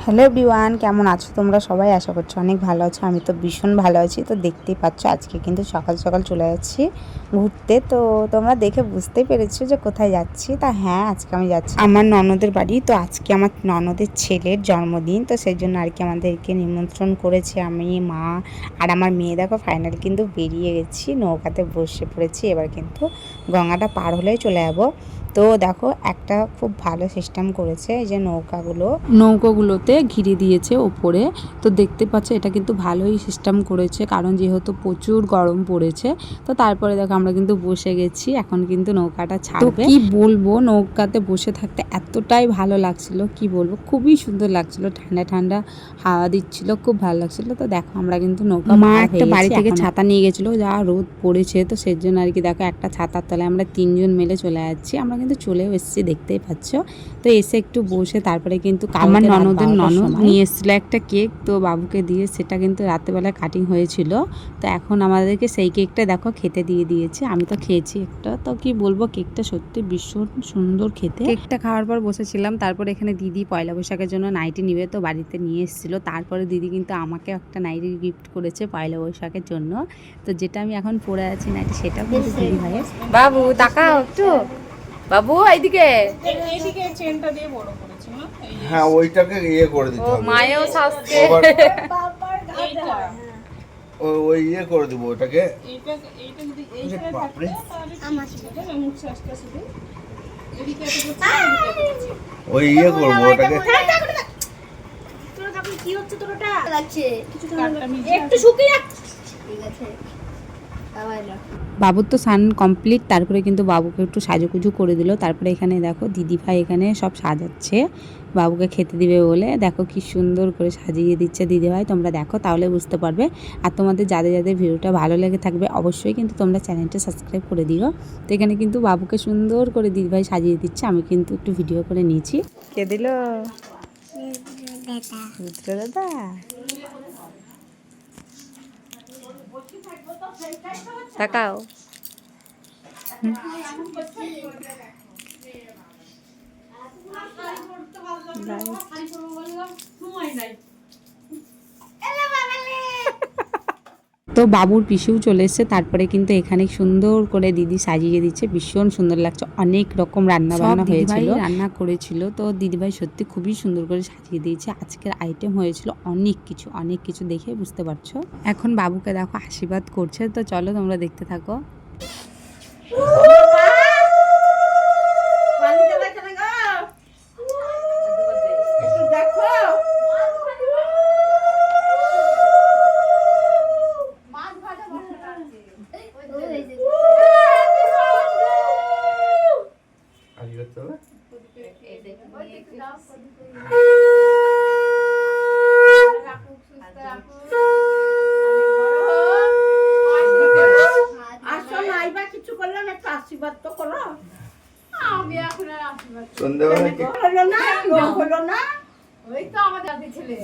Hello everyone, কেমন আছো তোমরা সবাই? আশা করছো অনেক ভালো আছো। আমি তো ভীষণ ভালো আছি। তো দেখতেই পাচ্ছ আজকে কিন্তু সকাল সকাল চলে যাচ্ছি ঘুরতে। তো তোমরা দেখে বুঝতেই পেরেছো যে কোথায় যাচ্ছি। তা হ্যাঁ, আজকে আমি যাচ্ছি আমার ননদের বাড়ি। তো আজকে আমার ননদের ছেলের জন্মদিন, তো সেই জন্য আর কি আমাদেরকে নিমন্ত্রণ করেছে। আমি, মা আর আমার মেয়ে দেখো ফাইনালি কিন্তু বেরিয়ে গেছি, নৌকাতে বসে পড়েছি। এবার কিন্তু গঙ্গাটা পার হলেই চলে যাবো। তো দেখো একটা খুব ভালো সিস্টেম করেছে, এই যে নৌকাগুলোতে ঘিরে দিয়েছে ওপরে। তো দেখতে পাচ্ছ এটা কিন্তু ভালোই সিস্টেম করেছে, কারণ যেহেতু প্রচুর গরম পড়েছে। তো তারপরে দেখো আমরা কিন্তু বসে গেছি, এখন কিন্তু নৌকাটা ছাড়বে। কি বলবো, নৌকাতে বসে থাকতে এতটাই ভালো লাগছিল, কি বলবো, খুবই সুন্দর লাগছিল, ঠান্ডা ঠান্ডা হাওয়া দিচ্ছিল, খুব ভালো লাগছিল। তো দেখো আমরা কিন্তু নৌকা একটা বাড়ি থেকে ছাতা নিয়ে গেছিলো, যা রোদ পড়েছে, তো সেই জন্য আর কি দেখো একটা ছাতার তলায় আমরা 3জন মিলে চলে যাচ্ছি। আমরা কিন্তু চলেও এসেছি, দেখতেই পাচ্ছ। তো এসে একটু বসে তারপরে কিন্তু আমার ননদ নিয়ে এসেছিলো একটা কেক, তো বাবুকে দিয়ে সেটা কিন্তু রাত্রেবেলায় কাটিং হয়েছিল। তো এখন আমাদেরকে সেই কেকটা দেখো খেতে দিয়ে দিয়েছে। আমি তো খেয়েছি একটা, তো কি বলবো, কেকটা সত্যি ভীষণ সুন্দর খেতে। কেকটা খাওয়ার পর বসেছিলাম, তারপরে এখানে দিদি পয়লা বৈশাখের জন্য নাইটি নিবে, তো বাড়িতে নিয়ে এসেছিলো। তারপরে দিদি কিন্তু আমাকে একটা নাইটি গিফট করেছে পয়লা বৈশাখের জন্য। তো যেটা আমি এখন পরে আছি নাইটি, সেটাও কিন্তু দিদি ভাইয়ের। বাবু তাকাও একটু, বাবু এইদিকে, এইদিকে চেনটা দিয়ে বড় করেছি না। হ্যাঁ, ওইটাকে ইয়ে করে দিতে হবে। মায়েও সাজছে। এইটা ওই ইয়ে করে দিব ওটাকে। এইটা এইটা যদি এই সাইডে থাকতো তাহলে আমার ছিল না, মুখ সাজটা শুধু এদিকে এত করতে ওই ইয়ে করব ওটাকে। তোরা তখন কি হচ্ছে, তোরটা লাগছে কিছু একটু শুকিয়ে ঠিক আছে। বাবুর তো স্নান কমপ্লিট, তারপরে কিন্তু বাবুকে একটু সাজুকুজু করে দিল। তারপরে এখানে দেখো দিদিভাই এখানে সব সাজাচ্ছে বাবুকে খেতে দিবে বলে। দেখো কি সুন্দর করে সাজিয়ে দিচ্ছে দিদিভাই, তোমরা দেখো তাহলে বুঝতে পারবে। আর তোমাদের যাদের যাদের ভিডিওটা ভালো লেগে থাকবে অবশ্যই কিন্তু তোমরা চ্যানেলটা সাবস্ক্রাইব করে দিও। তো এখানে কিন্তু বাবুকে সুন্দর করে দিদিভাই সাজিয়ে দিচ্ছে, আমি কিন্তু একটু ভিডিও করে নিয়েছি। কে দিল? দাদা। তাকাও। তো বাবুর পিসিও চলে এসছে, তারপরে কিন্তু এখানে সুন্দর করে দিদি সাজিয়ে দিচ্ছে, ভীষণ সুন্দর লাগছে। অনেক রকম রান্না বান্না হয়েছিল, রান্না করেছিল। তো দিদিভাই সত্যি খুবই সুন্দর করে সাজিয়ে দিয়েছে। আজকের আইটেম হয়েছিল অনেক কিছু দেখে বুঝতে পারছো। এখন বাবুকে দেখো আশীর্বাদ করছে, তো চলো তোমরা দেখতে থাকো।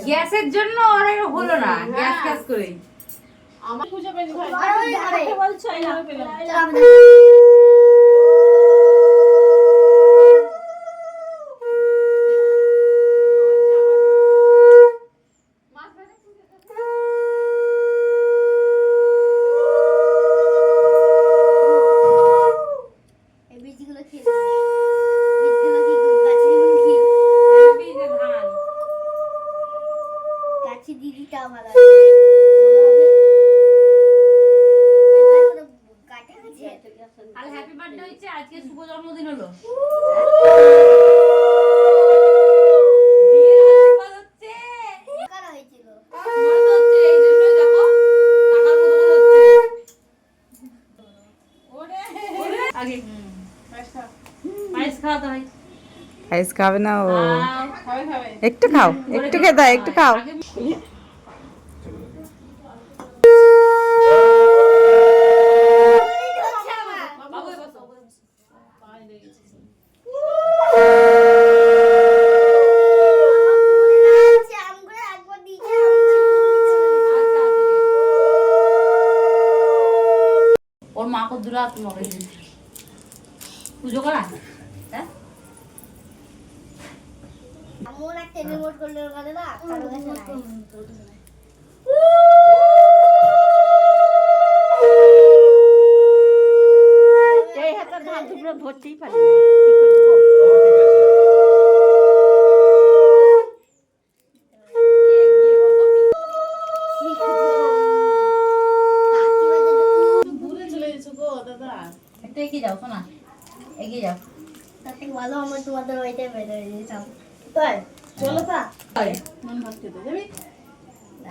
গ্যাসের জন্য অনেক হলো না, গ্যাস গ্যাস করে আমার খুঁজে পেনি ভাই। বলছো দিদিটাও ভালো আছে। আর হ্যাপি বার্থডে হইছে, আজকে শুভ জন্মদিন হলো। বিয়ের আশীর্বাদ হচ্ছে। কারা হয়েছিল? তোমার তো হচ্ছে, এই জন্যই দেখো টাকার মতো করে হচ্ছে। ওরে আগে পায়েস খাওয়াতে হয়। পায়েস খাবে না ও? খাবে খাবে। একটু খাও, একটু খেতে, একটু খাও। বাবু বসো। পায়ে লেগেছে। আমগুলো একবার দিয়ে ওর মা কো দুরা তুমি হবে পুজো করা, হ্যাঁ আমার একটা রিমোট কন্ট্রোল করে না কারো কাছে নাই এই হাতে ধান দুপুরে ধরতেই পারি না কি করব ও ঠিক আছে দূরে চলে গেছো গো দাদা একটু এগিয়ে যাও শোনা এগিয়ে যাও তাতে ভালো আমার তোমাদের ওইটাই বের হয়ে যেতাম তাই চলো তা মন ভাত খেতে যাবি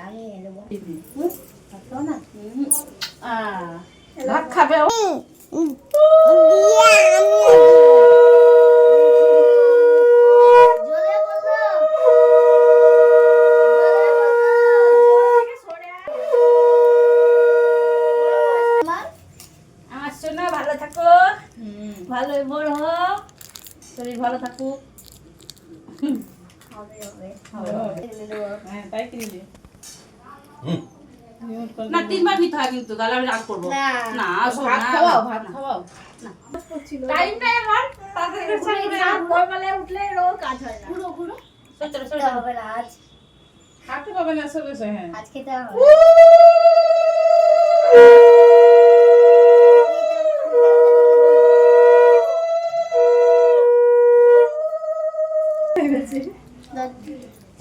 আমি নেবো ভাত খাও না ভাত খাবে ও জোরে বলো আমার সোনা ভালো থাকো ভালো বড় হোক শরীর ভালো থাকুক হবে হবে হ্যাঁ তাই কিনে দে না তিনবার নিতে হয় কিন্তু তাহলে আমি রাগ করবো না না ভাত খাওয়াও ভাত খাওয়াও টাইমটা আমার সকালে উঠলে রোজ কাজ হয় না পুরো পুরো চলো খেতে হবে না আজ খাতে পাবে না চলে হ্যাঁ আজ খেতে হবে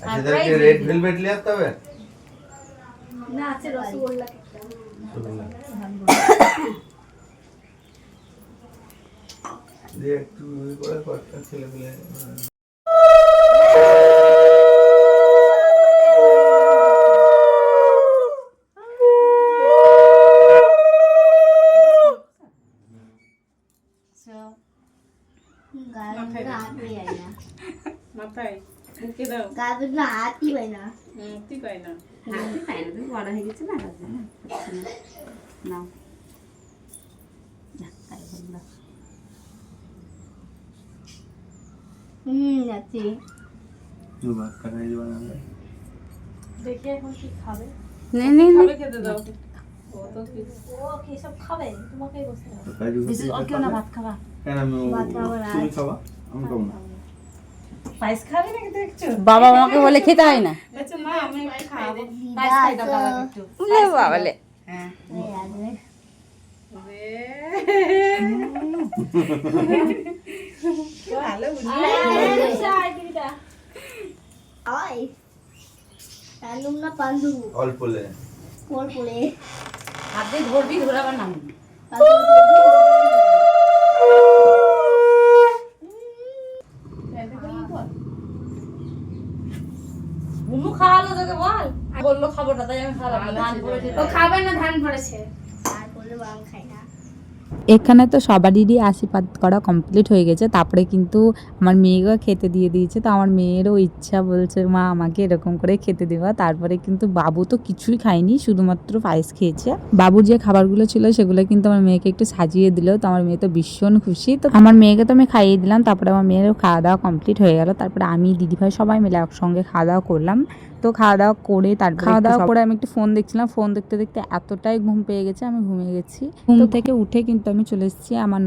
আচ্ছা তাহলে রেড ভেলভেট নিয়ে আসতে হবে না আছে রসগোল্লা দিয়ে একটু ওই করে কয়েকটা ছেলে পেলে মাথায় মুখে দাও হাতই পাই না মুক্তি পাই না হাতে পাই না তুমি বড় হয়ে গেছে না নাও তাই বললো যাচ্ছি ভাত খাই যাবে না দেখি এখন কি খাবে নে খাবে খেতে দাও ও তো কি ও কি সব খাবে তোমাকেই বসতে হবে বেশি আর কেউ না ভাত খাবা কেন আমি ভাত খাবো না তুমি খাবা আমি খাবো না পায়েস খাবে নাকি দেখছো বাবা আমাকে বলে খেতে হয় না আচ্ছা মা আমি একটু খাবো পায়েস খাই দাও বাবাকে একটু বাবালে হ্যাঁ ভালো না পান্দু অল্প লে কোল পড়ে হাতে ধরবি ধরে আবার নাম বুনু খাওয়ালো তোকে বল বললো খাবো না তাই আমি খাওয়ালাম না। ধান পড়েছে ও খাবে না ধান পড়েছে আর বললে আমি খাই না এখানে তো সবারই আশীর্বাদ করা কমপ্লিট হয়ে গেছে, তারপরে কিন্তু আমার মেয়েকেও খেতে দিয়ে দিয়েছে। তো আমার মেয়েরও ইচ্ছা বলছে মা আমাকে এরকম করে খেতে দেওয়া। তারপরে কিন্তু বাবু তো কিছুই খায়নি, শুধুমাত্র পায়েস খেয়েছে। বাবুর যে খাবারগুলো ছিল সেগুলো কিন্তু আমার মেয়েকে একটু সাজিয়ে দিল, তো আমার মেয়ে তো ভীষণ খুশি। তো আমার মেয়েকে তো আমি খাইয়ে দিলাম, তারপরে আমার মেয়েরও খাওয়া দাওয়া কমপ্লিট হয়ে গেল। তারপরে আমি দিদিভাই সবাই মিলে একসঙ্গে খাওয়া দাওয়া করলাম। তো খাওয়া দাওয়া করে আমি একটু ফোন দেখছিলাম। ফোন দেখতে দেখতে এতটাই ঘুম পেয়ে গেছে, আমি ঘুমিয়ে গেছি। ঘুম থেকে উঠে কিন্তু আমি চলে এসেছি আমার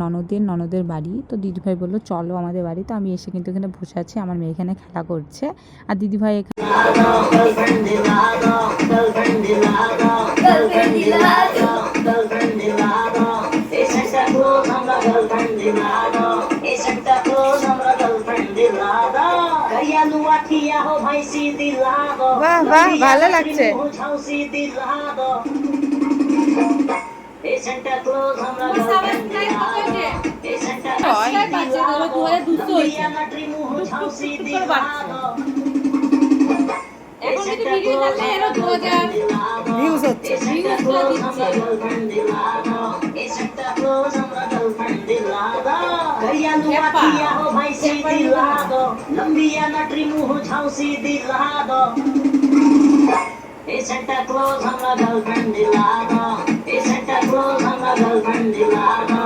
ননদের বাড়ি। তো দিদিভাই বললো চলো আমাদের বাড়ি। তো আমি এসে কিন্তু এখানে বসে আছি, আমার মেয়ে এখানে খেলা করছে আর দিদিভাই বাহ বাহ ভালো লাগছে। ভিউজ হচ্ছে। Santa Claus, हमरा गर्लफ्रेंड दिला दो। Santa Claus, हमरा गर्लफ्रेंड दिला दो।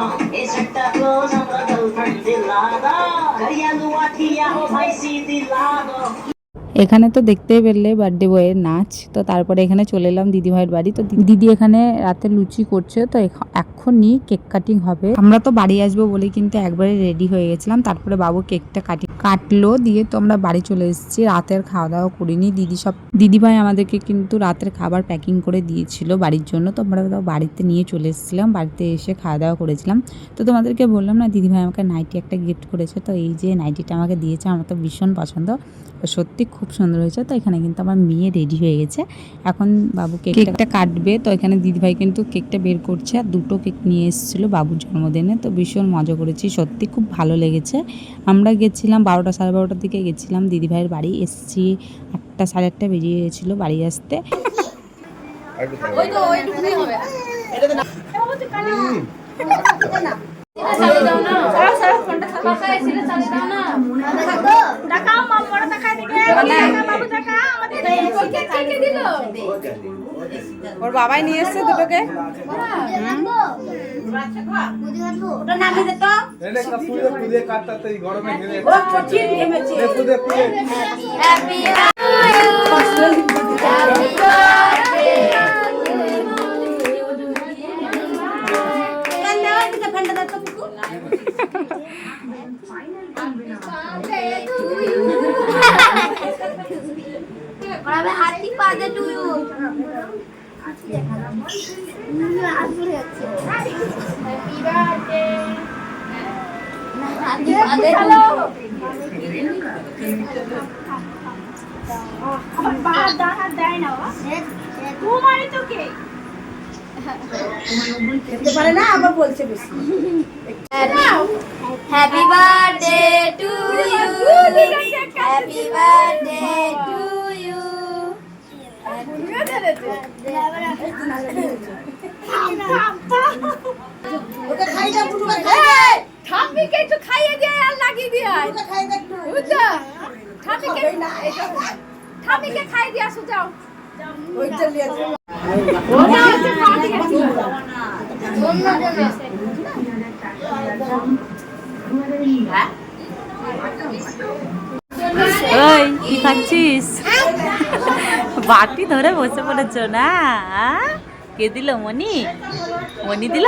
Santa Claus, हमरा गर्लफ्रेंड दिला दो। करिया लुआ किया हो भाई सी दिला दो। এখানে তো দেখতেই পেলে বার্থডে বয়ের নাচ। তো তারপরে এখানে চলে এলাম দিদিভাইয়ের বাড়ি। তো দিদি এখানে রাতে লুচি করছে, তো এখনই কেক কাটিং হবে। আমরা তো বাড়ি আসবো বলে কিন্তু একবারে রেডি হয়ে গেছিলাম। তারপরে বাবু কেকটা কাটলো, দিয়ে তো আমরা বাড়ি চলে এসেছি। রাতের খাওয়া দাওয়া করিনি, দিদিভাই আমাদেরকে কিন্তু রাতের খাবার প্যাকিং করে দিয়েছিল বাড়ির জন্য। তো আমরা বাড়িতে নিয়ে চলে এসেছিলাম, বাড়িতে এসে খাওয়া দাওয়া করেছিলাম। তো তোমাদেরকে বললাম না, দিদিভাই আমাকে নাইটি একটা গিফট করেছে। তো এই যে নাইটিটা আমাকে দিয়েছে, আমার তো ভীষণ পছন্দ, সত্যি খুব সুন্দর হয়েছে। তো এখানে কিন্তু আমার মেয়ে রেডি হয়ে গেছে, এখন বাবু কেকটা কাটবে। তো এখানে দিদিভাই কিন্তু কেকটা বের করছে, আর 2টো কেক নিয়ে এসেছিলো বাবুর জন্মদিনে। তো ভীষণ মজা করেছি, সত্যি খুব ভালো লেগেছে। আমরা গেছিলাম 12টা সাড়ে 12টার দিকে গেছিলাম দিদিভাইয়ের বাড়ি, এসেছি 8টা সাড়ে 8টা বেরিয়ে গেছিলো বাড়ি আসতে। দেখাও মা, বড় দেখাই দিকে বাবু দেখা আমাদের কে দিল। ওর বাবাই নিয়ে এসছে 2টো কেক। ওটা নামিয়ে দে তো। এনে কাপুরে পুড়ে কাটতে এই গরমে গেলে ও কঠিন ঘেমেছে। পুড়ে হ্যাপি हाथी पादे to you happy birthday to you, happy birthday to you. ঠাম্মিকে একটু খাইয়ে দিয়ে আর লাগিয়ে দিয়ে বুঝছো, ঠাম্মিকে খাইয়ে দিয়ে আসো, যাও ওই কি খাচ্ছিস? বাটি ধরে বসে পড়েছো না? কে দিল? মনি? মনি দিল?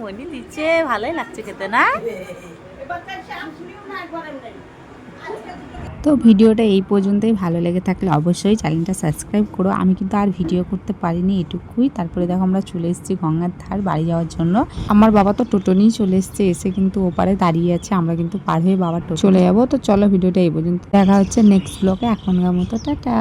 মনি দিচ্ছে, ভালোই লাগছে খেতে না? তো ভিডিওটা এই পর্যন্তই, ভালো লেগে থাকলে অবশ্যই চ্যানেলটা সাবস্ক্রাইব করো। আমি কিন্তু আর ভিডিও করতে পারিনি, এটুকুই। তারপরে দেখো আমরা চলে এসেছি গঙ্গার ধার বাড়ি যাওয়ার জন্য। আমার বাবা তো টোটো নিয়েই চলে এসছে, এসে কিন্তু ওপারে দাঁড়িয়ে আছে, আমরা কিন্তু পার হয়ে বাবার টোটো চলে যাবো। তো চলো ভিডিওটা এই পর্যন্ত, দেখা হচ্ছে নেক্সট ব্লগে। এখনকার মতো টাটা।